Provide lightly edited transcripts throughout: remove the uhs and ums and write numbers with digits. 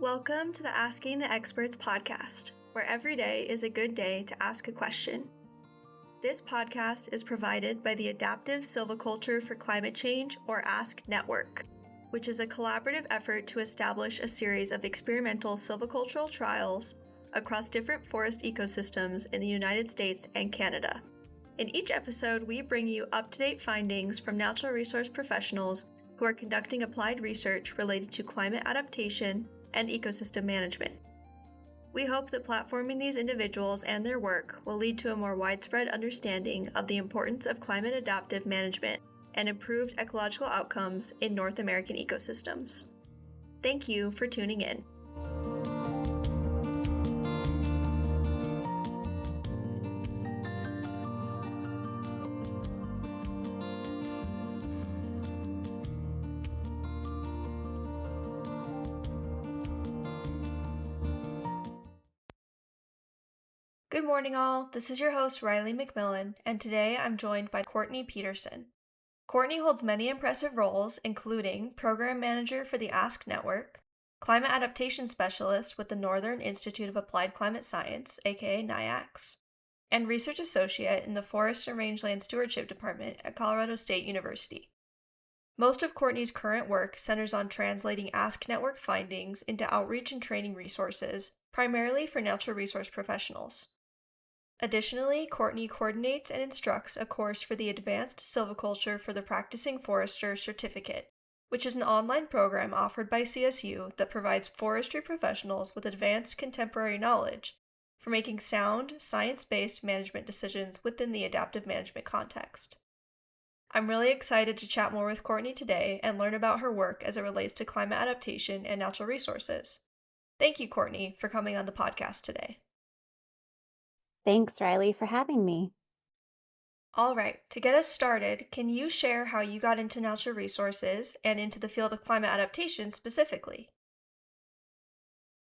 Welcome to the Asking the Experts podcast, where every day is a good day to ask a question. This podcast is provided by the Adaptive Silviculture for Climate Change, or ASCC Network, which is a collaborative effort to establish a series of experimental silvicultural trials across different forest ecosystems in the United States and Canada. In each episode, we bring you up-to-date findings from natural resource professionals who are conducting applied research related to climate adaptation and ecosystem management. We hope that platforming these individuals and their work will lead to a more widespread understanding of the importance of climate adaptive management and improved ecological outcomes in North American ecosystems. Thank you for tuning in. Good morning, all. This is your host, Riley McMillan, and today I'm joined by Courtney Peterson. Courtney holds many impressive roles, including Program Manager for the ASCC Network, Climate Adaptation Specialist with the Northern Institute of Applied Climate Science, aka NIACS, and Research Associate in the Forest and Rangeland Stewardship Department at Colorado State University. Most of Courtney's current work centers on translating ASCC Network findings into outreach and training resources, primarily for natural resource professionals. Additionally, Courtney coordinates and instructs a course for the Advanced Silviculture for the Practicing Forester Certificate, which is an online program offered by CSU that provides forestry professionals with advanced contemporary knowledge for making sound, science-based management decisions within the adaptive management context. I'm really excited to chat more with Courtney today and learn about her work as it relates to climate adaptation and natural resources. Thank you, Courtney, for coming on the podcast today. Thanks, Riley, for having me. All right, to get us started, can you share how you got into natural resources and into the field of climate adaptation specifically?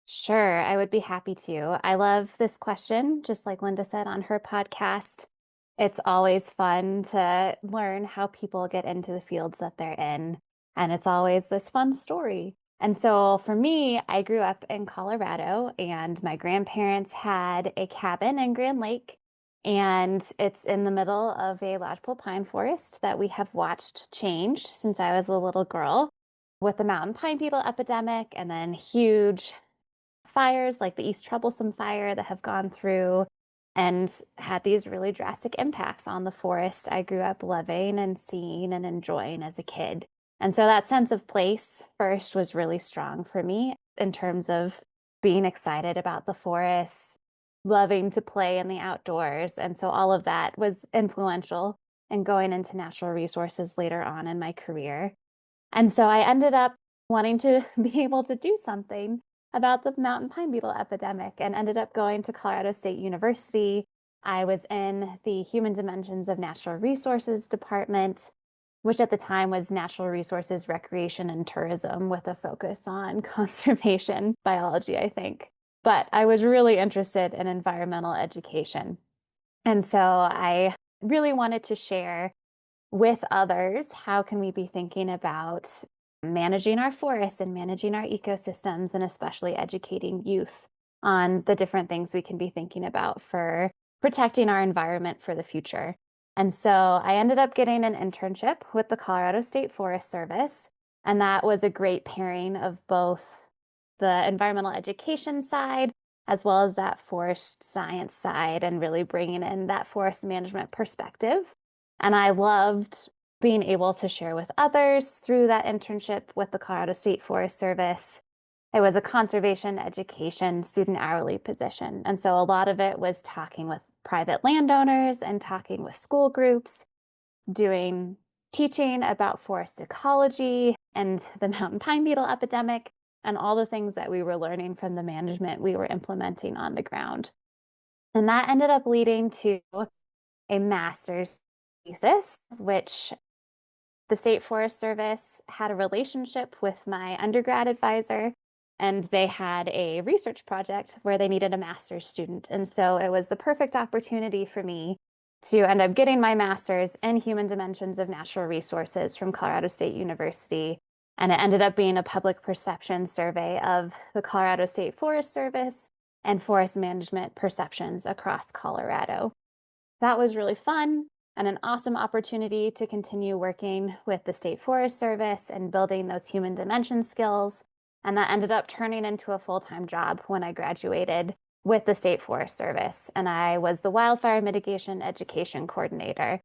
Sure, I would be happy to. I love this question, just like Linda said on her podcast. It's always fun to learn how people get into the fields that they're in, and it's always this fun story. And so for me, I grew up in Colorado, and my grandparents had a cabin in Grand Lake, and it's in the middle of a lodgepole pine forest that we have watched change since I was a little girl, with the mountain pine beetle epidemic and then huge fires like the East Troublesome Fire that have gone through and had these really drastic impacts on the forest I grew up loving and seeing and enjoying as a kid. And so that sense of place first was really strong for me in terms of being excited about the forest, loving to play in the outdoors. And so all of that was influential in going into natural resources later on in my career. And so I ended up wanting to be able to do something about the mountain pine beetle epidemic and ended up going to Colorado State University. I was in the Human Dimensions of Natural Resources department, which at the time was Natural Resources, Recreation, and Tourism with a focus on conservation biology, I think. But I was really interested in environmental education. And so I really wanted to share with others, how can we be thinking about managing our forests and managing our ecosystems, and especially educating youth on the different things we can be thinking about for protecting our environment for the future. And so I ended up getting an internship with the Colorado State Forest Service, and that was a great pairing of both the environmental education side as well as that forest science side, and really bringing in that forest management perspective. And I loved being able to share with others through that internship with the Colorado State Forest Service. It was a conservation education student hourly position. And so a lot of it was talking with private landowners and talking with school groups, doing teaching about forest ecology and the mountain pine beetle epidemic, and all the things that we were learning from the management we were implementing on the ground. And that ended up leading to a master's thesis, which the State Forest Service had a relationship with my undergrad advisor, and they had a research project where they needed a master's student. And so it was the perfect opportunity for me to end up getting my master's in Human Dimensions of Natural Resources from Colorado State University And it ended up being a public perception survey of the Colorado State Forest Service and forest management perceptions across Colorado. That was really fun and an awesome opportunity to continue working with the State Forest Service and building those human dimension skills. And that ended up turning into a full-time job when I graduated with the State Forest Service. And I was the wildfire mitigation education coordinator.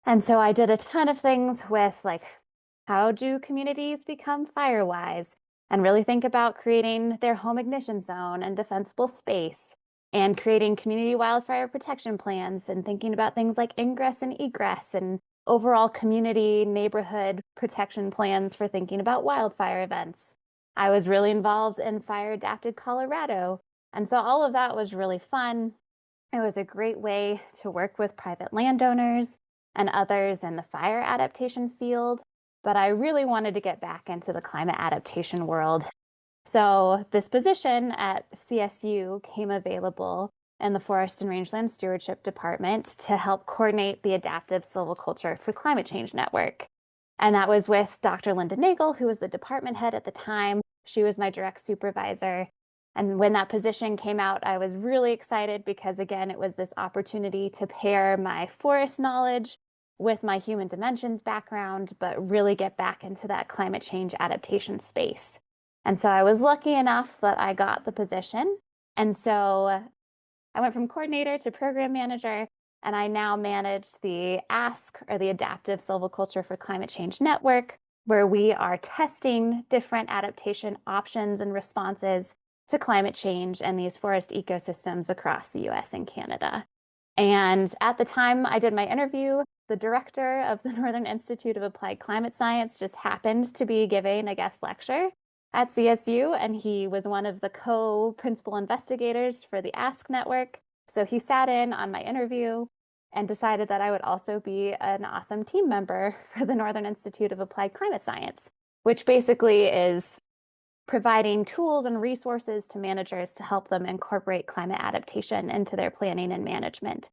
And so I did a ton of things with like, how do communities become fire wise? And really think about creating their home ignition zone and defensible space and creating community wildfire protection plans and thinking about things like ingress and egress and overall community neighborhood protection plans for thinking about wildfire events. I was really involved in Fire Adapted Colorado. And so all of that was really fun. It was a great way to work with private landowners and others in the fire adaptation field. But I really wanted to get back into the climate adaptation world. So this position at CSU came available in the Forest and Rangeland Stewardship Department to help coordinate the Adaptive Silviculture for Climate Change Network. And that was with Dr. Linda Nagel, who was the department head at the time. She was my direct supervisor. And when that position came out, I was really excited because, again, it was this opportunity to pair my forest knowledge with my human dimensions background, but really get back into that climate change adaptation space. And so I was lucky enough that I got the position. And so I went from coordinator to program manager, and I now manage the ASC, or the Adaptive Silviculture for Climate Change Network, where we are testing different adaptation options and responses to climate change and these forest ecosystems across the US and Canada. And at the time I did my interview, the director of the Northern Institute of Applied Climate Science just happened to be giving a guest lecture at CSU, and he was one of the co-principal investigators for the ASC network. So he sat in on my interview and decided that I would also be an awesome team member for the Northern Institute of Applied Climate Science, which basically is providing tools and resources to managers to help them incorporate climate adaptation into their planning and management.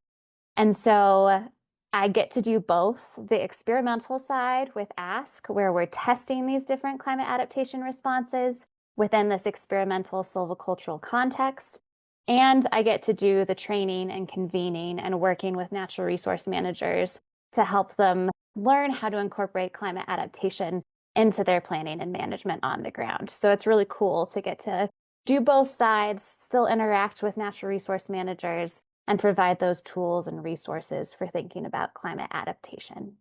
And so I get to do both the experimental side with ASK, where we're testing these different climate adaptation responses within this experimental silvicultural context. And I get to do the training and convening and working with natural resource managers to help them learn how to incorporate climate adaptation into their planning and management on the ground. So it's really cool to get to do both sides, still interact with natural resource managers, and provide those tools and resources for thinking about climate adaptation.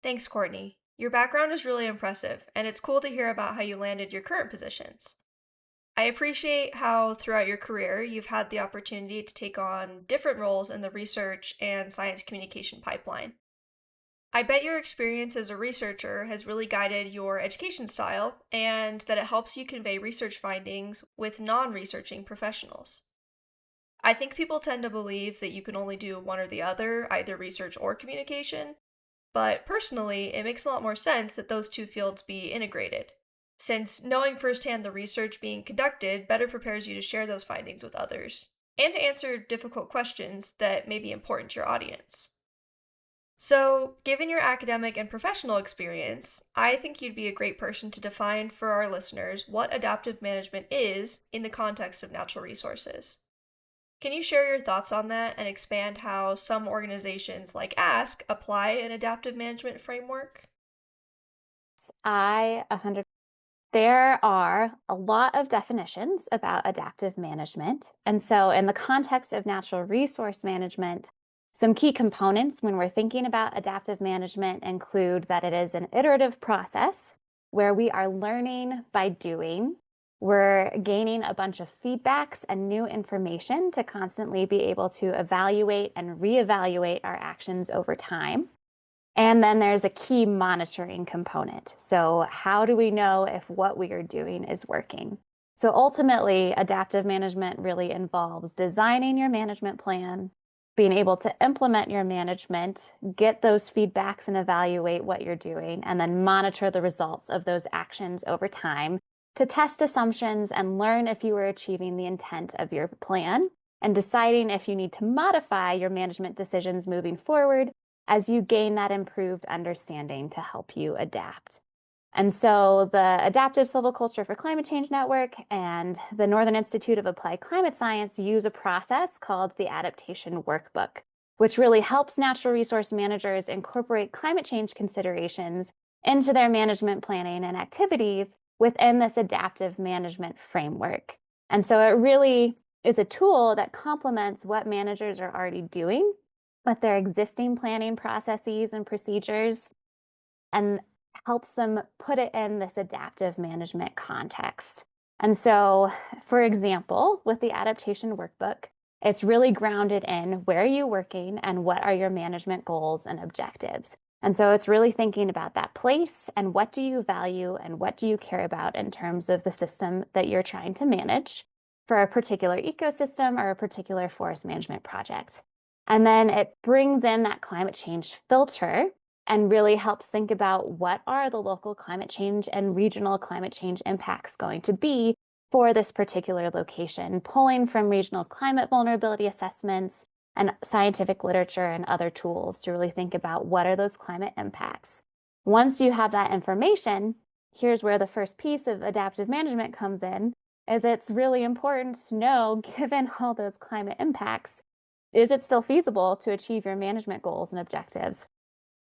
Thanks, Courtney. Your background is really impressive, and it's cool to hear about how you landed your current positions. I appreciate how throughout your career you've had the opportunity to take on different roles in the research and science communication pipeline. I bet your experience as a researcher has really guided your education style and that it helps you convey research findings with non-researching professionals. I think people tend to believe that you can only do one or the other, either research or communication, but personally, it makes a lot more sense that those two fields be integrated, since knowing firsthand the research being conducted better prepares you to share those findings with others, and to answer difficult questions that may be important to your audience. So, given your academic and professional experience, I think you'd be a great person to define for our listeners what adaptive management is in the context of natural resources. Can you share your thoughts on that and expand how some organizations like ASK apply an adaptive management framework? I 100 There are a lot of definitions about adaptive management. And so in the context of natural resource management, some key components when we're thinking about adaptive management include that it is an iterative process where we are learning by doing. We're gaining a bunch of feedbacks and new information to constantly be able to evaluate and reevaluate our actions over time. And then there's a key monitoring component. So how do we know if what we are doing is working? So ultimately, adaptive management really involves designing your management plan, being able to implement your management, get those feedbacks and evaluate what you're doing, and then monitor the results of those actions over time to test assumptions and learn if you are achieving the intent of your plan, and deciding if you need to modify your management decisions moving forward as you gain that improved understanding to help you adapt. And so the Adaptive Silviculture for Climate Change Network and the Northern Institute of Applied Climate Science use a process called the Adaptation Workbook, which really helps natural resource managers incorporate climate change considerations into their management planning and activities within this adaptive management framework. And so it really is a tool that complements what managers are already doing with their existing planning processes and procedures and helps them put it in this adaptive management context. And so, for example, with the adaptation workbook, it's really grounded in where are you working and what are your management goals and objectives. And so it's really thinking about that place and what do you value and what do you care about in terms of the system that you're trying to manage for a particular ecosystem or a particular forest management project. And then it brings in that climate change filter and really helps think about what are the local climate change and regional climate change impacts going to be for this particular location, pulling from regional climate vulnerability assessments and scientific literature and other tools to really think about what are those climate impacts. Once you have that information, here's where the first piece of adaptive management comes in, is it's really important to know, given all those climate impacts, is it still feasible to achieve your management goals and objectives?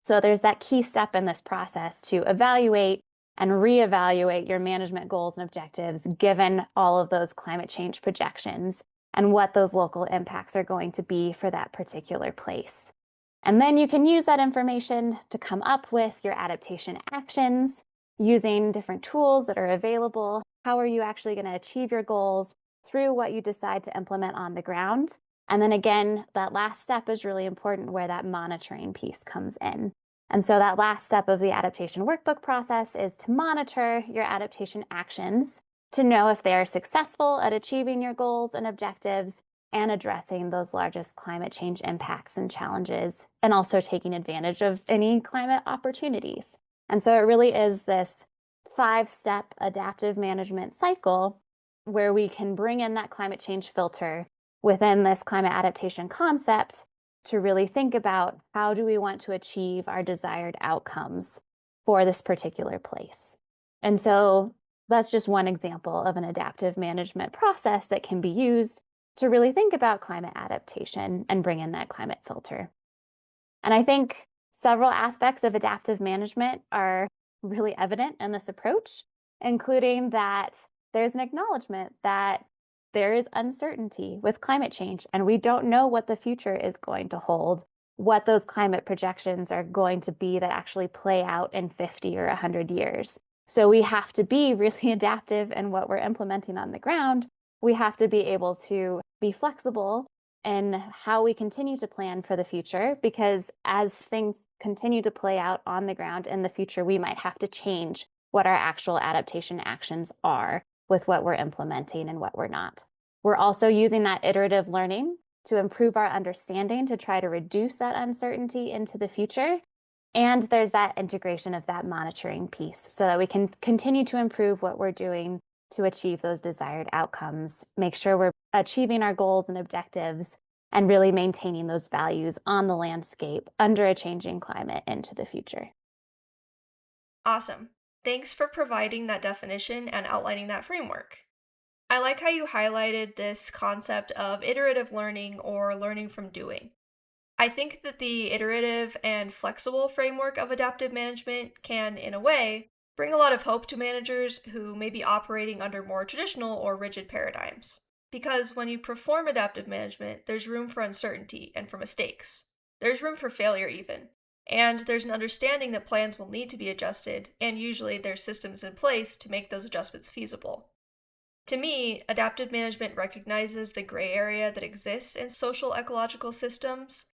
So there's that key step in this process to evaluate and reevaluate your management goals and objectives given all of those climate change projections and what those local impacts are going to be for that particular place. And then you can use that information to come up with your adaptation actions using different tools that are available. How are you actually going to achieve your goals through what you decide to implement on the ground? And then again, that last step is really important where that monitoring piece comes in. And so that last step of the adaptation workbook process is to monitor your adaptation actions to know if they are successful at achieving your goals and objectives and addressing those largest climate change impacts and challenges, and also taking advantage of any climate opportunities. And so it really is this 5-step adaptive management cycle where we can bring in that climate change filter within this climate adaptation concept to really think about how do we want to achieve our desired outcomes for this particular place. And so that's just one example of an adaptive management process that can be used to really think about climate adaptation and bring in that climate filter. And I think several aspects of adaptive management are really evident in this approach, including that there's an acknowledgement that there is uncertainty with climate change, and we don't know what the future is going to hold, what those climate projections are going to be that actually play out in 50 or 100 years. So we have to be really adaptive in what we're implementing on the ground. We have to be able to be flexible in how we continue to plan for the future, because as things continue to play out on the ground in the future, we might have to change what our actual adaptation actions are with what we're implementing and what we're not. We're also using that iterative learning to improve our understanding to try to reduce that uncertainty into the future. And there's that integration of that monitoring piece so that we can continue to improve what we're doing to achieve those desired outcomes, make sure we're achieving our goals and objectives, and really maintaining those values on the landscape under a changing climate into the future. Awesome. Thanks for providing that definition and outlining that framework. I like how you highlighted this concept of iterative learning or learning from doing. I think that the iterative and flexible framework of adaptive management can, in a way, bring a lot of hope to managers who may be operating under more traditional or rigid paradigms. Because when you perform adaptive management, there's room for uncertainty and for mistakes. There's room for failure, even. And there's an understanding that plans will need to be adjusted, and usually there's systems in place to make those adjustments feasible. To me, adaptive management recognizes the gray area that exists in social ecological systems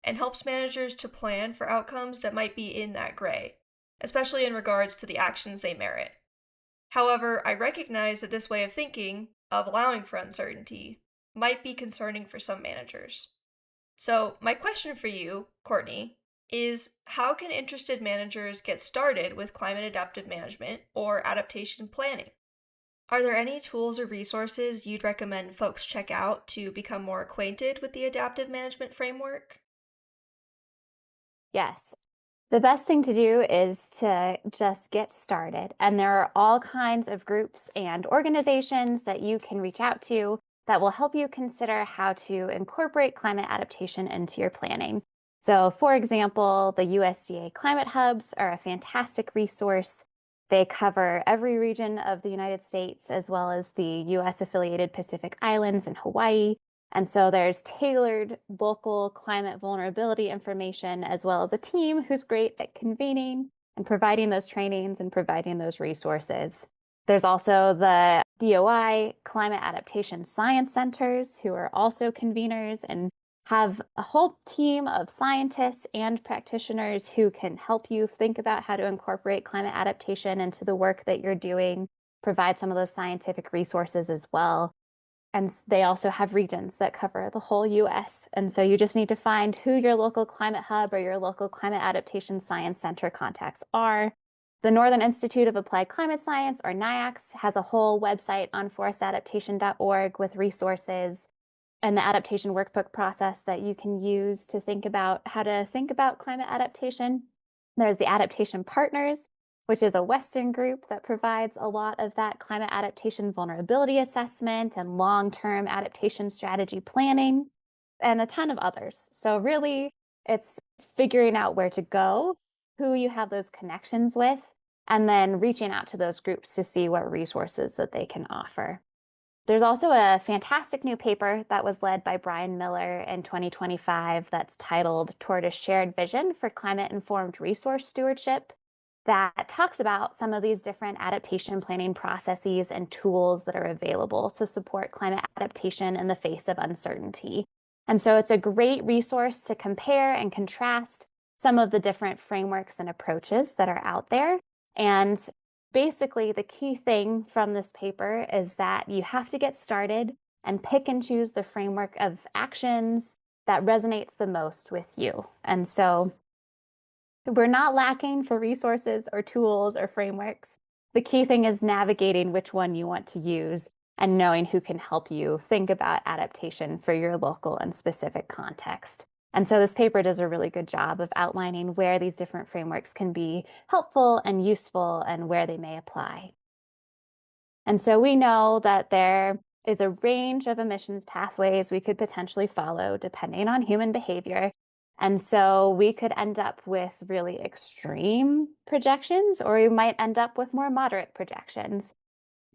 and helps managers to plan for outcomes that might be in that gray, especially in regards to the actions they merit. However, I recognize that this way of thinking, of allowing for uncertainty, might be concerning for some managers. So, my question for you, Courtney, is how can interested managers get started with climate adaptive management or adaptation planning? Are there any tools or resources you'd recommend folks check out to become more acquainted with the adaptive management framework? Yes. The best thing to do is to just get started. And there are all kinds of groups and organizations that you can reach out to that will help you consider how to incorporate climate adaptation into your planning. So, for example, the USDA Climate Hubs are a fantastic resource. They cover every region of the United States, as well as the US affiliated Pacific Islands and Hawaii. And so there's tailored local climate vulnerability information, as well as a team who's great at convening and providing those trainings and providing those resources. There's also the DOI Climate Adaptation Science Centers, who are also conveners and have a whole team of scientists and practitioners who can help you think about how to incorporate climate adaptation into the work that you're doing, provide some of those scientific resources as well. And they also have regions that cover the whole US. And so you just need to find who your local climate hub or your local climate adaptation science center contacts are. The Northern Institute of Applied Climate Science, or NIACS, has a whole website on forestadaptation.org with resources and the adaptation workbook process that you can use to think about how to think about climate adaptation. There's the Adaptation Partners, which is a Western group that provides a lot of that climate adaptation vulnerability assessment and long-term adaptation strategy planning, and a ton of others. So really, it's figuring out where to go, who you have those connections with, and then reaching out to those groups to see what resources that they can offer. There's also a fantastic new paper that was led by Brian Miller in 2025 that's titled Toward a Shared Vision for Climate-Informed Resource Stewardship that talks about some of these different adaptation planning processes and tools that are available to support climate adaptation in the face of uncertainty. And so it's a great resource to compare and contrast some of the different frameworks and approaches that are out there. And basically, the key thing from this paper is that you have to get started and pick and choose the framework of actions that resonates the most with you. And so we're not lacking for resources or tools or frameworks. The key thing is navigating which one you want to use and knowing who can help you think about adaptation for your local and specific context. And so this paper does a really good job of outlining where these different frameworks can be helpful and useful and where they may apply. And so we know that there is a range of emissions pathways we could potentially follow depending on human behavior. And so we could end up with really extreme projections, or we might end up with more moderate projections.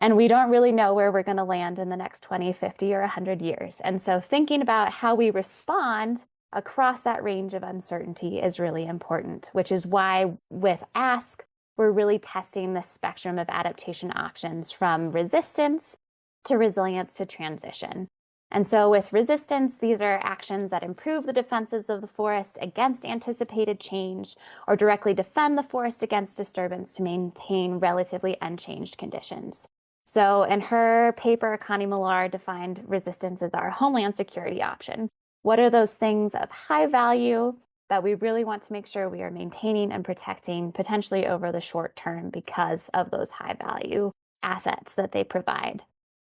And we don't really know where we're going to land in the next 20, 50, or 100 years. And so thinking about how we respond across that range of uncertainty is really important, which is why with ASK, we're really testing the spectrum of adaptation options from resistance to resilience to transition. And so with resistance, these are actions that improve the defenses of the forest against anticipated change or directly defend the forest against disturbance to maintain relatively unchanged conditions. So in her paper, Connie Millar defined resistance as our homeland security option. What are those things of high value that we really want to make sure we are maintaining and protecting potentially over the short term because of those high value assets that they provide?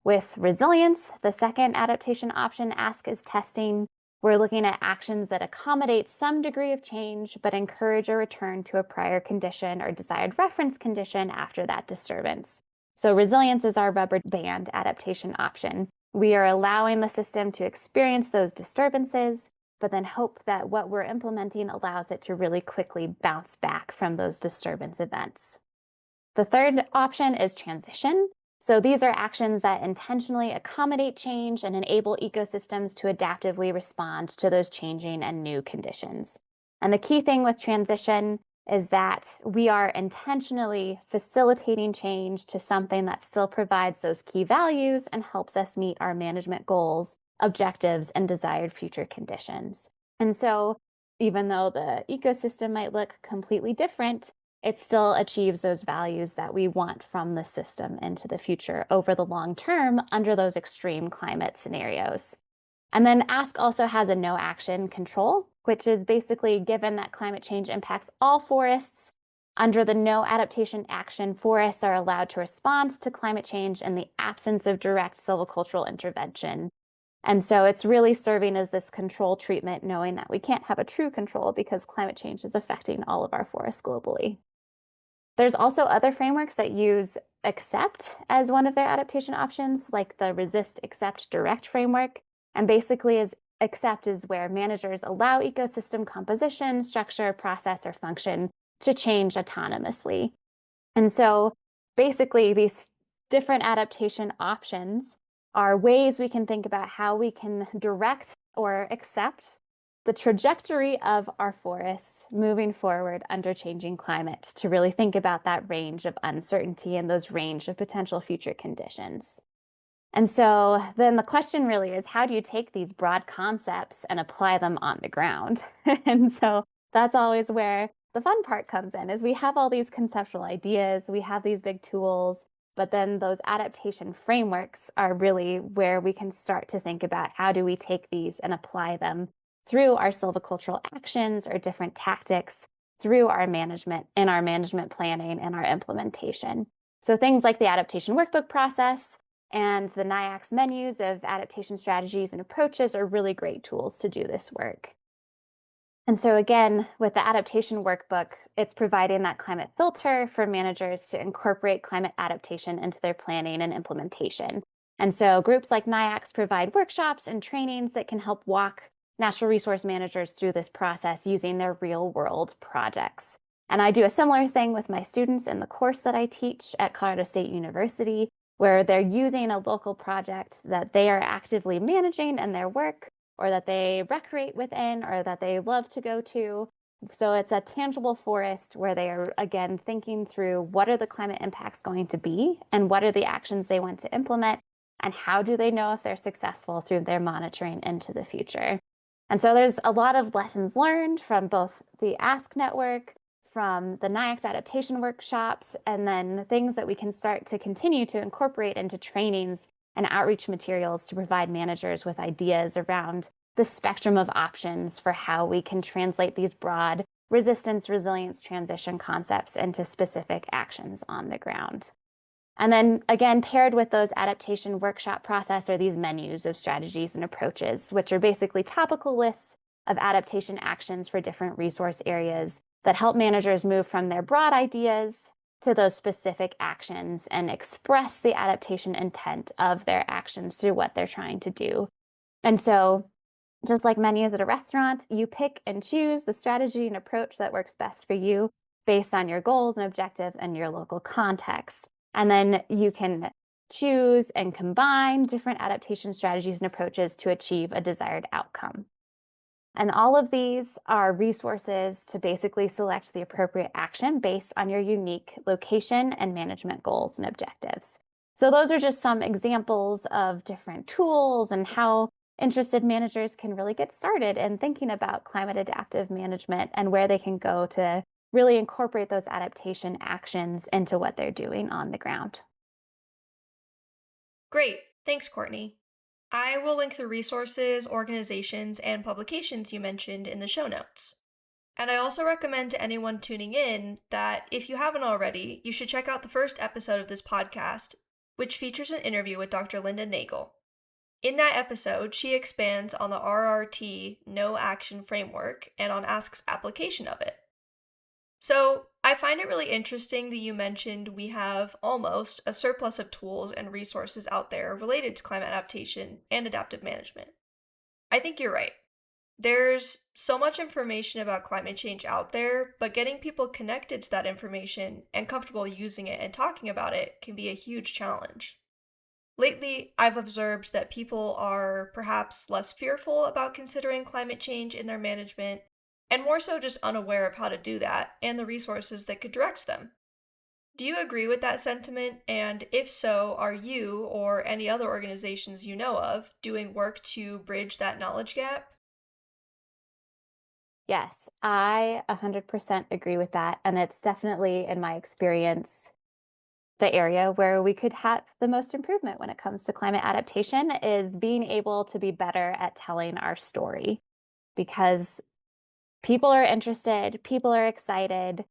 With resilience, the second adaptation option ASK is testing. We're looking at actions that accommodate some degree of change, but encourage a return to a prior condition or desired reference condition after that disturbance. So resilience is our rubber band adaptation option. We are allowing the system to experience those disturbances, but then hope that what we're implementing allows it to really quickly bounce back from those disturbance events. The third option is transition. So these are actions that intentionally accommodate change and enable ecosystems to adaptively respond to those changing and new conditions. And the key thing with transition is that we are intentionally facilitating change to something that still provides those key values and helps us meet our management goals, objectives, and desired future conditions. And so even though the ecosystem might look completely different, it still achieves those values that we want from the system into the future over the long term under those extreme climate scenarios. And then ASK also has a no action control, which is basically given that climate change impacts all forests. Under the no adaptation action, forests are allowed to respond to climate change in the absence of direct silvicultural intervention. And so it's really serving as this control treatment, knowing that we can't have a true control because climate change is affecting all of our forests globally. There's also other frameworks that use accept as one of their adaptation options, like the resist, accept, direct framework. And basically, is accept is where managers allow ecosystem composition, structure, process, or function to change autonomously. And so basically, these different adaptation options are ways we can think about how we can direct or accept the trajectory of our forests moving forward under changing climate to really think about that range of uncertainty and those range of potential future conditions. And so then the question really is, how do you take these broad concepts and apply them on the ground? And so that's always where the fun part comes in, is we have all these conceptual ideas, we have these big tools, but then those adaptation frameworks are really where we can start to think about how do we take these and apply them through our silvicultural actions or different tactics through our management and our management planning and our implementation. So things like the adaptation workbook process and the NIACS menus of adaptation strategies and approaches are really great tools to do this work. And so again, with the adaptation workbook, it's providing that climate filter for managers to incorporate climate adaptation into their planning and implementation. And so groups like NIACS provide workshops and trainings that can help walk natural resource managers through this process using their real world projects. And I do a similar thing with my students in the course that I teach at Colorado State University, where they're using a local project that they are actively managing in their work, or that they recreate within, or that they love to go to. So it's a tangible forest where they are, again, thinking through what are the climate impacts going to be, and what are the actions they want to implement, and how do they know if they're successful through their monitoring into the future. And so there's a lot of lessons learned from both the ASCC network, from the NIACS adaptation workshops, and then things that we can start to continue to incorporate into trainings and outreach materials to provide managers with ideas around the spectrum of options for how we can translate these broad resistance, resilience, transition concepts into specific actions on the ground. And then again, paired with those adaptation workshop process are these menus of strategies and approaches, which are basically topical lists of adaptation actions for different resource areas that help managers move from their broad ideas to those specific actions and express the adaptation intent of their actions through what they're trying to do. And so, just like menus at a restaurant, you pick and choose the strategy and approach that works best for you based on your goals and objectives and your local context. And then you can choose and combine different adaptation strategies and approaches to achieve a desired outcome. And all of these are resources to basically select the appropriate action based on your unique location and management goals and objectives. So those are just some examples of different tools and how interested managers can really get started in thinking about climate adaptive management and where they can go to really incorporate those adaptation actions into what they're doing on the ground. Great. Thanks, Courtney. I will link the resources, organizations, and publications you mentioned in the show notes. And I also recommend to anyone tuning in that if you haven't already, you should check out the first episode of this podcast, which features an interview with Dr. Linda Nagel. In that episode, she expands on the RRT No Action Framework and on ASC's application of it. So, I find it really interesting that you mentioned we have almost a surplus of tools and resources out there related to climate adaptation and adaptive management. I think you're right. There's so much information about climate change out there, but getting people connected to that information and comfortable using it and talking about it can be a huge challenge. Lately, I've observed that people are perhaps less fearful about considering climate change in their management, and more so just unaware of how to do that and the resources that could direct them. Do you agree with that sentiment? And if so, are you or any other organizations you know of doing work to bridge that knowledge gap? Yes, I 100% agree with that. And it's definitely, in my experience, the area where we could have the most improvement when it comes to climate adaptation is being able to be better at telling our story, because people are interested, people are excited,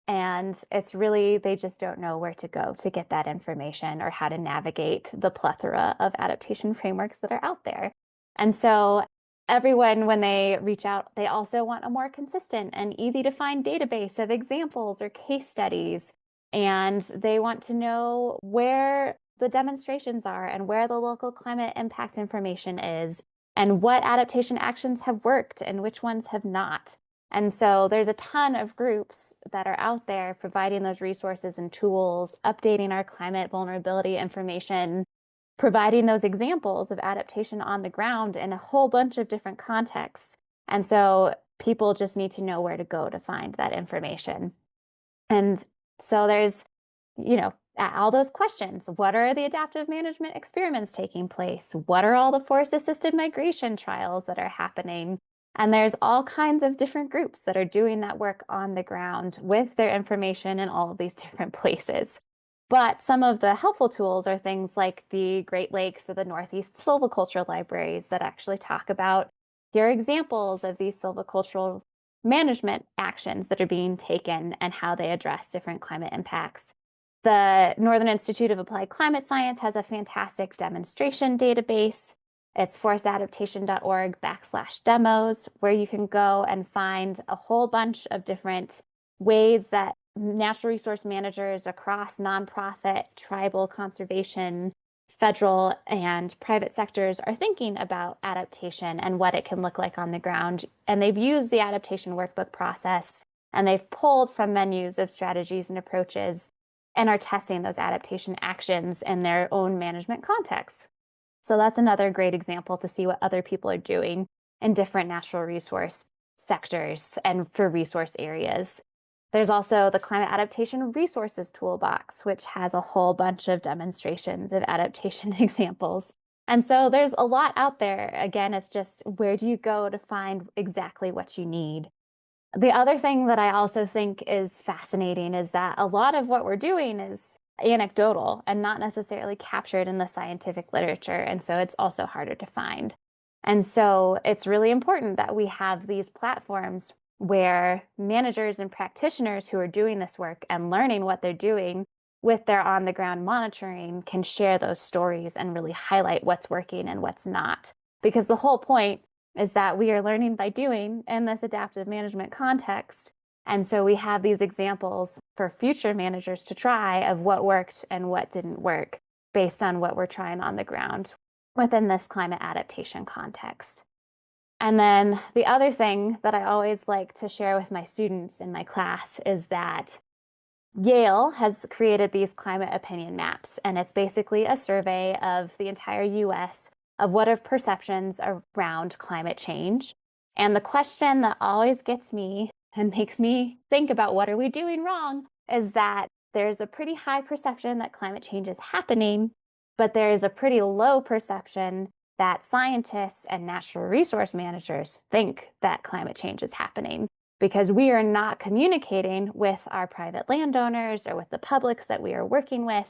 And it's really, they just don't know where to go to get that information or how to navigate the plethora of adaptation frameworks that are out there. And so everyone, when they reach out, they also want a more consistent and easy to find database of examples or case studies. And they want to know where the demonstrations are and where the local climate impact information is and what adaptation actions have worked and which ones have not. And so there's a ton of groups that are out there providing those resources and tools, updating our climate vulnerability information, providing those examples of adaptation on the ground in a whole bunch of different contexts. And so people just need to know where to go to find that information. And so there's, all those questions. What are the adaptive management experiments taking place? What are all the forest assisted migration trials that are happening? And there's all kinds of different groups that are doing that work on the ground with their information in all of these different places. But some of the helpful tools are things like the Great Lakes or the Northeast silviculture libraries that actually talk about here are examples of these silvicultural management actions that are being taken and how they address different climate impacts. The Northern Institute of Applied Climate Science has a fantastic demonstration database. It's forestadaptation.org/demos, where you can go and find a whole bunch of different ways that natural resource managers across nonprofit, tribal conservation, federal, and private sectors are thinking about adaptation and what it can look like on the ground. And they've used the adaptation workbook process and they've pulled from menus of strategies and approaches and are testing those adaptation actions in their own management contexts. So that's another great example to see what other people are doing in different natural resource sectors and for resource areas. There's also the Climate Adaptation Resources Toolbox, which has a whole bunch of demonstrations of adaptation examples. And so there's a lot out there. Again, it's just where do you go to find exactly what you need? The other thing that I also think is fascinating is that a lot of what we're doing is anecdotal and not necessarily captured in the scientific literature. And so it's also harder to find. And so it's really important that we have these platforms where managers and practitioners who are doing this work and learning what they're doing with their on the ground monitoring can share those stories and really highlight what's working and what's not. Because the whole point is that we are learning by doing in this adaptive management context. And so we have these examples for future managers to try of what worked and what didn't work based on what we're trying on the ground within this climate adaptation context. And then the other thing that I always like to share with my students in my class is that Yale has created these climate opinion maps, and it's basically a survey of the entire US of what are perceptions around climate change. And the question that always gets me and makes me think about what are we doing wrong is that there's a pretty high perception that climate change is happening, but there's a pretty low perception that scientists and natural resource managers think that climate change is happening because we are not communicating with our private landowners or with the publics that we are working with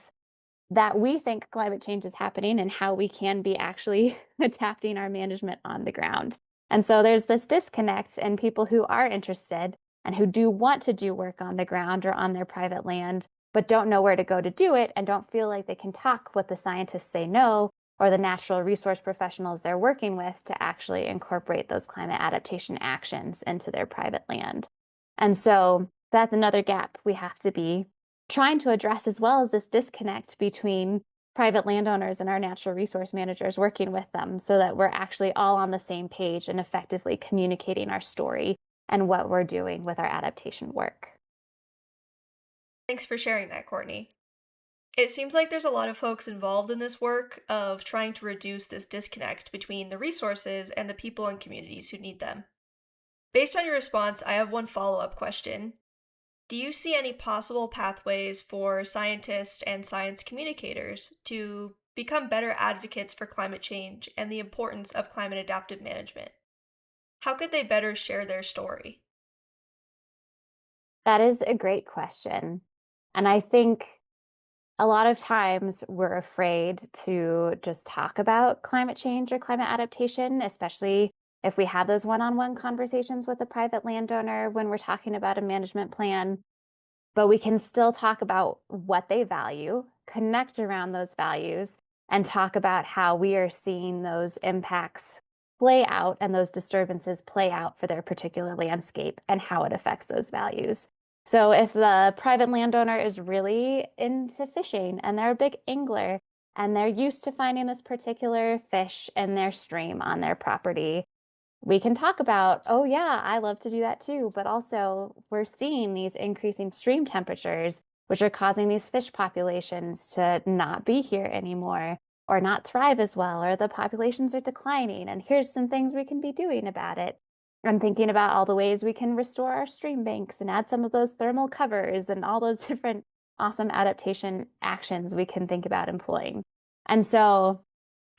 that we think climate change is happening and how we can be actually adapting our management on the ground. And so there's this disconnect, and people who are interested and who do want to do work on the ground or on their private land, but don't know where to go to do it and don't feel like they can talk with the scientists they know or the natural resource professionals they're working with to actually incorporate those climate adaptation actions into their private land. And so that's another gap we have to be trying to address, as well as this disconnect between private landowners and our natural resource managers working with them so that we're actually all on the same page and effectively communicating our story and what we're doing with our adaptation work. Thanks for sharing that, Courtney. It seems like there's a lot of folks involved in this work of trying to reduce this disconnect between the resources and the people and communities who need them. Based on your response, I have one follow-up question. Do you see any possible pathways for scientists and science communicators to become better advocates for climate change and the importance of climate adaptive management? How could they better share their story? That is a great question. And I think a lot of times we're afraid to just talk about climate change or climate adaptation, especially if we have those one-on-one conversations with a private landowner when we're talking about a management plan. but we can still talk about what they value, connect around those values, and talk about how we are seeing those impacts play out and those disturbances play out for their particular landscape and how it affects those values. So if the private landowner is really into fishing and they're a big angler and they're used to finding this particular fish in their stream on their property, we can talk about, oh yeah, I love to do that too, but also we're seeing these increasing stream temperatures, which are causing these fish populations to not be here anymore or not thrive as well, or the populations are declining. And here's some things we can be doing about it. I'm thinking about all the ways we can restore our stream banks and add some of those thermal covers and all those different awesome adaptation actions we can think about employing. And so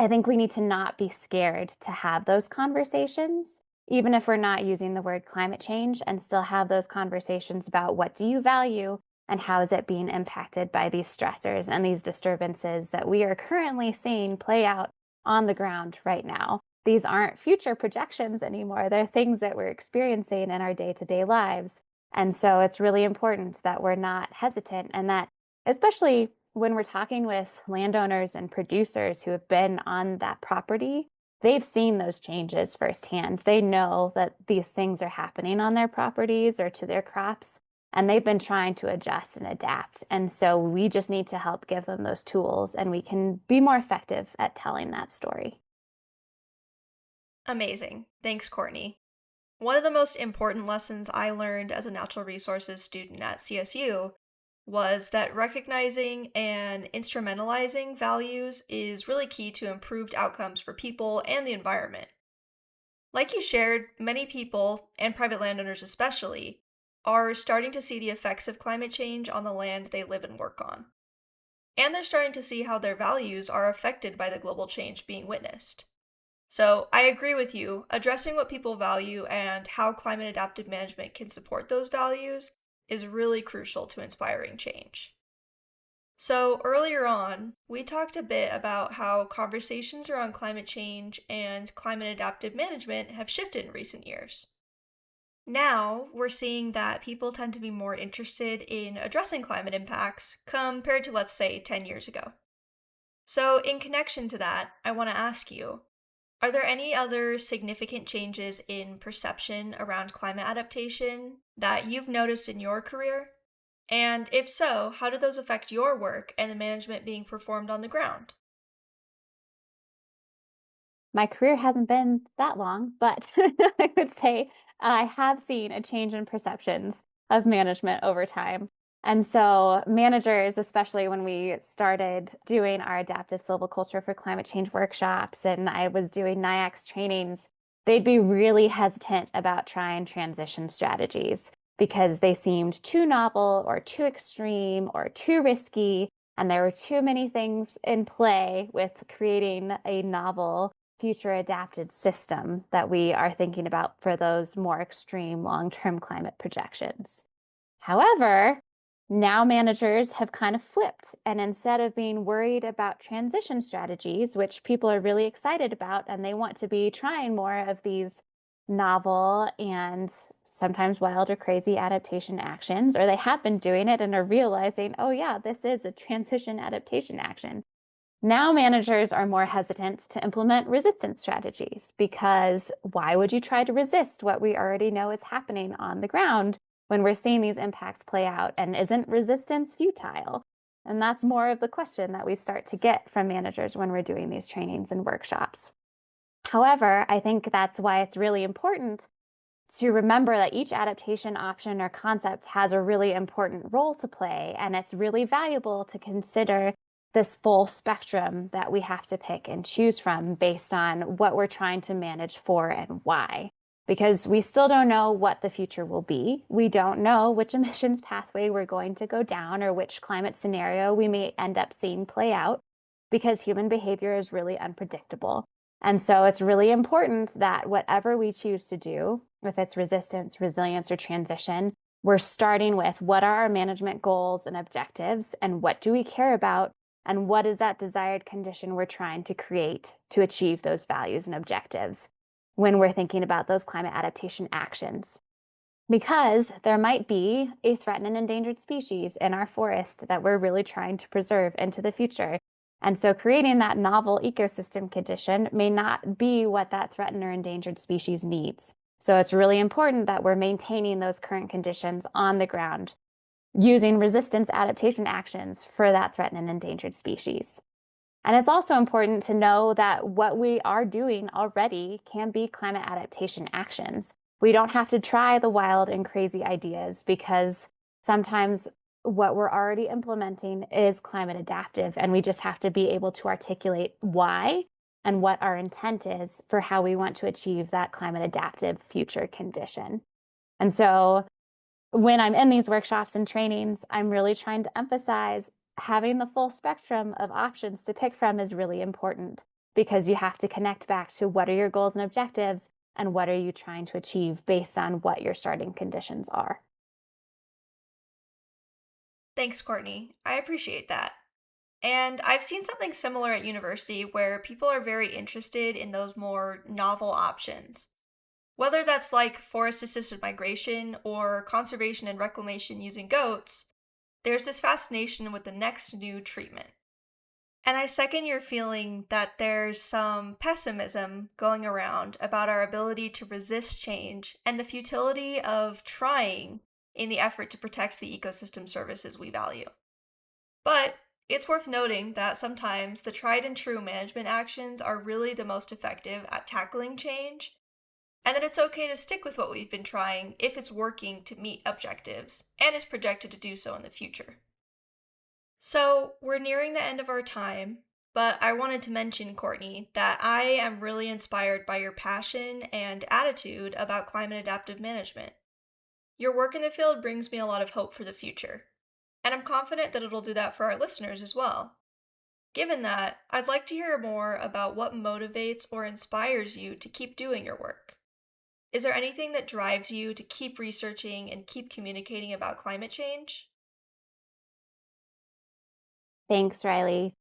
I think we need to not be scared to have those conversations, even if we're not using the word climate change, and still have those conversations about what do you value and how is it being impacted by these stressors and these disturbances that we are currently seeing play out on the ground right now. These aren't future projections anymore. They're things that we're experiencing in our day-to-day lives. And so it's really important that we're not hesitant, and that especially when we're talking with landowners and producers who have been on that property, they've seen those changes firsthand. They know that these things are happening on their properties or to their crops, and they've been trying to adjust and adapt. And so we just need to help give them those tools, and we can be more effective at telling that story. Amazing. Thanks, Courtney. One of the most important lessons I learned as a natural resources student at CSU was that recognizing and instrumentalizing values is really key to improved outcomes for people and the environment. Like you shared, many people, and private landowners especially, are starting to see the effects of climate change on the land they live and work on. And they're starting to see how their values are affected by the global change being witnessed. So I agree with you, addressing what people value and how climate adaptive management can support those values is really crucial to inspiring change. So earlier on, we talked a bit about how conversations around climate change and climate adaptive management have shifted in recent years. Now, we're seeing that people tend to be more interested in addressing climate impacts compared to, let's say, 10 years ago. So, in connection to that, I want to ask you, are there any other significant changes in perception around climate adaptation that you've noticed in your career? And if so, how do those affect your work and the management being performed on the ground? My career hasn't been that long, but I would say I have seen a change in perceptions of management over time. And so, managers, especially when we started doing our adaptive silviculture for climate change workshops and I was doing NIACS trainings, they'd be really hesitant about trying transition strategies because they seemed too novel or too extreme or too risky. And there were too many things in play with creating a novel future adapted system that we are thinking about for those more extreme long-term climate projections. However, now managers have kind of flipped, and instead of being worried about transition strategies, which people are really excited about, and they want to be trying more of these novel and sometimes wild or crazy adaptation actions, or they have been doing it and are realizing, oh yeah, this is a transition adaptation action. Now managers are more hesitant to implement resistance strategies because why would you try to resist what we already know is happening on the ground when we're seeing these impacts play out? And isn't resistance futile? And that's more of the question that we start to get from managers when we're doing these trainings and workshops. However, I think that's why it's really important to remember that each adaptation option or concept has a really important role to play, and it's really valuable to consider this full spectrum that we have to pick and choose from based on what we're trying to manage for and why. Because we still don't know what the future will be. We don't know which emissions pathway we're going to go down or which climate scenario we may end up seeing play out because human behavior is really unpredictable. And so it's really important that whatever we choose to do, if it's resistance, resilience, or transition, we're starting with what are our management goals and objectives and what do we care about and what is that desired condition we're trying to create to achieve those values and objectives when we're thinking about those climate adaptation actions. because there might be a threatened and endangered species in our forest that we're really trying to preserve into the future. And so creating that novel ecosystem condition may not be what that threatened or endangered species needs. So it's really important that we're maintaining those current conditions on the ground using resistance adaptation actions for that threatened and endangered species. And it's also important to know that what we are doing already can be climate adaptation actions. We don't have to try the wild and crazy ideas because sometimes what we're already implementing is climate adaptive, and we just have to be able to articulate why and what our intent is for how we want to achieve that climate adaptive future condition. And so when I'm in these workshops and trainings, I'm really trying to emphasize having the full spectrum of options to pick from is really important because you have to connect back to what are your goals and objectives and what are you trying to achieve based on what your starting conditions are. Thanks, Courtney. I appreciate that. And I've seen something similar at university where people are very interested in those more novel options. Whether that's like forest assisted migration or conservation and reclamation using goats, there's this fascination with the next new treatment. And I second your feeling that there's some pessimism going around about our ability to resist change and the futility of trying in the effort to protect the ecosystem services we value. But it's worth noting that sometimes the tried and true management actions are really the most effective at tackling change, and that it's okay to stick with what we've been trying if it's working to meet objectives and is projected to do so in the future. So, we're nearing the end of our time, but I wanted to mention, Courtney, that I am really inspired by your passion and attitude about climate adaptive management. Your work in the field brings me a lot of hope for the future, and I'm confident that it'll do that for our listeners as well. Given that, I'd like to hear more about what motivates or inspires you to keep doing your work. Is there anything that drives you to keep researching and keep communicating about climate change? Thanks, Riley.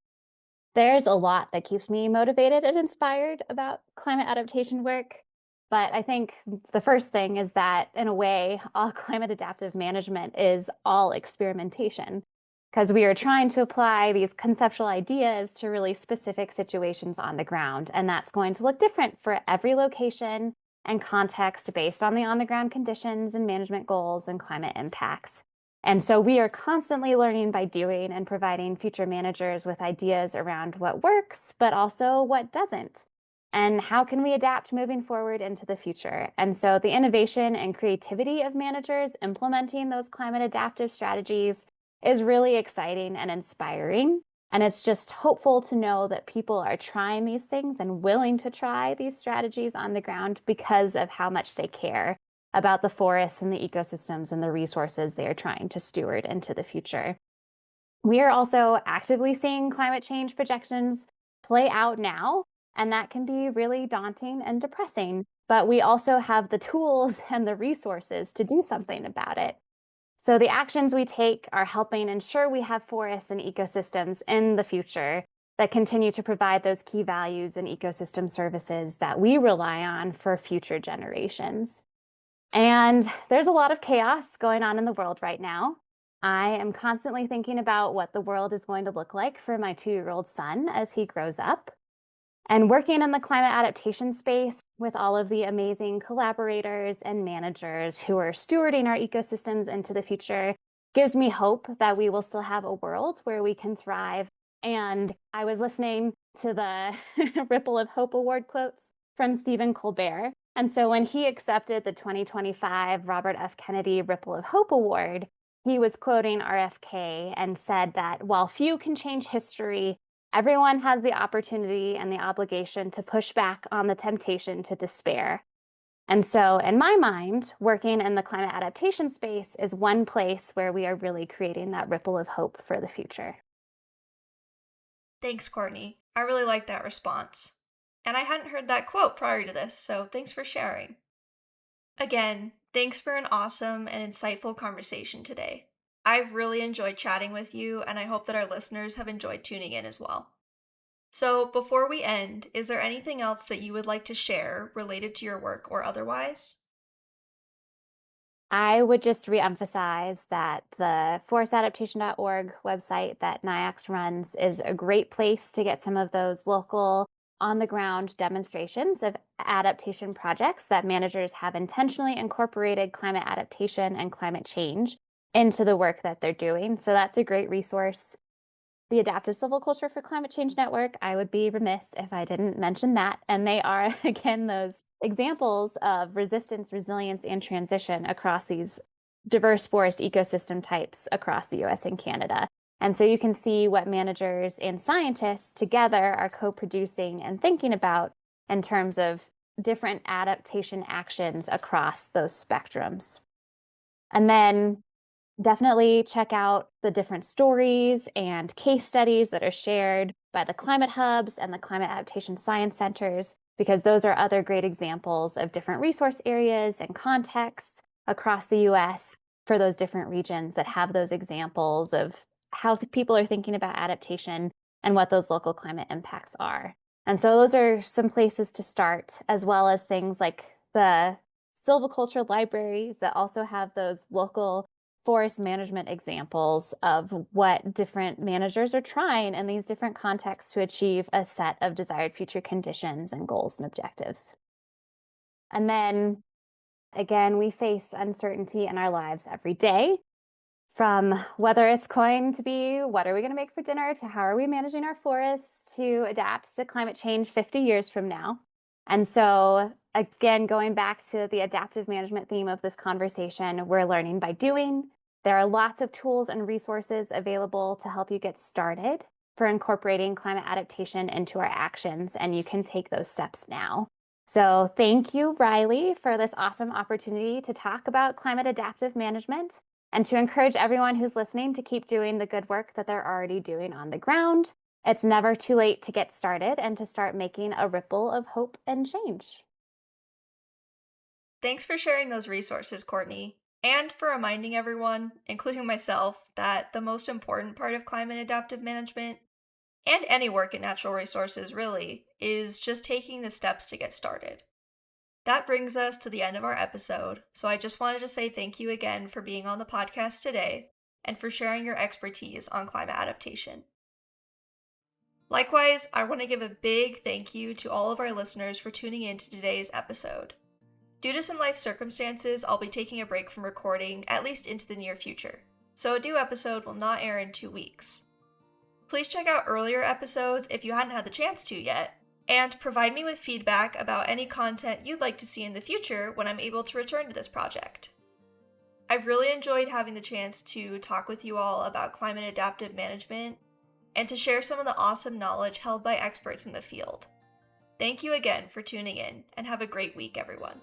There's a lot that keeps me motivated and inspired about climate adaptation work. But I think the first thing is that, in a way, all climate adaptive management is all experimentation because we are trying to apply these conceptual ideas to really specific situations on the ground. And that's going to look different for every location and context based on the ground conditions and management goals and climate impacts. And so we are constantly learning by doing and providing future managers with ideas around what works, but also what doesn't. And how can we adapt moving forward into the future? And so the innovation and creativity of managers implementing those climate adaptive strategies is really exciting and inspiring. And it's just hopeful to know that people are trying these things and willing to try these strategies on the ground because of how much they care about the forests and the ecosystems and the resources they are trying to steward into the future. We are also actively seeing climate change projections play out now, and that can be really daunting and depressing. But we also have the tools and the resources to do something about it. So the actions we take are helping ensure we have forests and ecosystems in the future that continue to provide those key values and ecosystem services that we rely on for future generations. And there's a lot of chaos going on in the world right now. I am constantly thinking about what the world is going to look like for my 2-year-old son as he grows up. And working in the climate adaptation space with all of the amazing collaborators and managers who are stewarding our ecosystems into the future gives me hope that we will still have a world where we can thrive. And I was listening to the Ripple of Hope Award quotes from Stephen Colbert. And so when he accepted the 2025 Robert F. Kennedy Ripple of Hope Award, he was quoting RFK and said that while few can change history, everyone has the opportunity and the obligation to push back on the temptation to despair. And so, in my mind, working in the climate adaptation space is one place where we are really creating that ripple of hope for the future. Thanks, Courtney. I really like that response. And I hadn't heard that quote prior to this, so thanks for sharing. Again, thanks for an awesome and insightful conversation today. I've really enjoyed chatting with you, and I hope that our listeners have enjoyed tuning in as well. So, before we end, is there anything else that you would like to share related to your work or otherwise? I would just reemphasize that the forestadaptation.org website that NIACS runs is a great place to get some of those local on the ground demonstrations of adaptation projects that managers have intentionally incorporated climate adaptation and climate change into the work that they're doing. So that's a great resource. The Adaptive Silviculture for Climate Change Network, I would be remiss if I didn't mention that. And they are, again, those examples of resistance, resilience, and transition across these diverse forest ecosystem types across the US and Canada. And so you can see what managers and scientists together are co-producing and thinking about in terms of different adaptation actions across those spectrums. And then definitely check out the different stories and case studies that are shared by the climate hubs and the climate adaptation science centers, because those are other great examples of different resource areas and contexts across the US for those different regions that have those examples of how people are thinking about adaptation and what those local climate impacts are. And so those are some places to start, as well as things like the silviculture libraries that also have those local forest management examples of what different managers are trying in these different contexts to achieve a set of desired future conditions and goals and objectives. And then again, we face uncertainty in our lives every day, from whether it's going to be what are we going to make for dinner to how are we managing our forests to adapt to climate change 50 years from now. And so again, going back to the adaptive management theme of this conversation, we're learning by doing. There are lots of tools and resources available to help you get started for incorporating climate adaptation into our actions, and you can take those steps now. So thank you, Riley, for this awesome opportunity to talk about climate adaptive management and to encourage everyone who's listening to keep doing the good work that they're already doing on the ground. It's never too late to get started and to start making a ripple of hope and change. Thanks for sharing those resources, Courtney, and for reminding everyone, including myself, that the most important part of climate adaptive management, and any work in natural resources really, is just taking the steps to get started. That brings us to the end of our episode, so I just wanted to say thank you again for being on the podcast today and for sharing your expertise on climate adaptation. Likewise, I want to give a big thank you to all of our listeners for tuning in to today's episode. Due to some life circumstances, I'll be taking a break from recording at least into the near future, so a new episode will not air in 2 weeks. Please check out earlier episodes if you hadn't had the chance to yet, and provide me with feedback about any content you'd like to see in the future when I'm able to return to this project. I've really enjoyed having the chance to talk with you all about climate adaptive management and to share some of the awesome knowledge held by experts in the field. Thank you again for tuning in, and have a great week, everyone.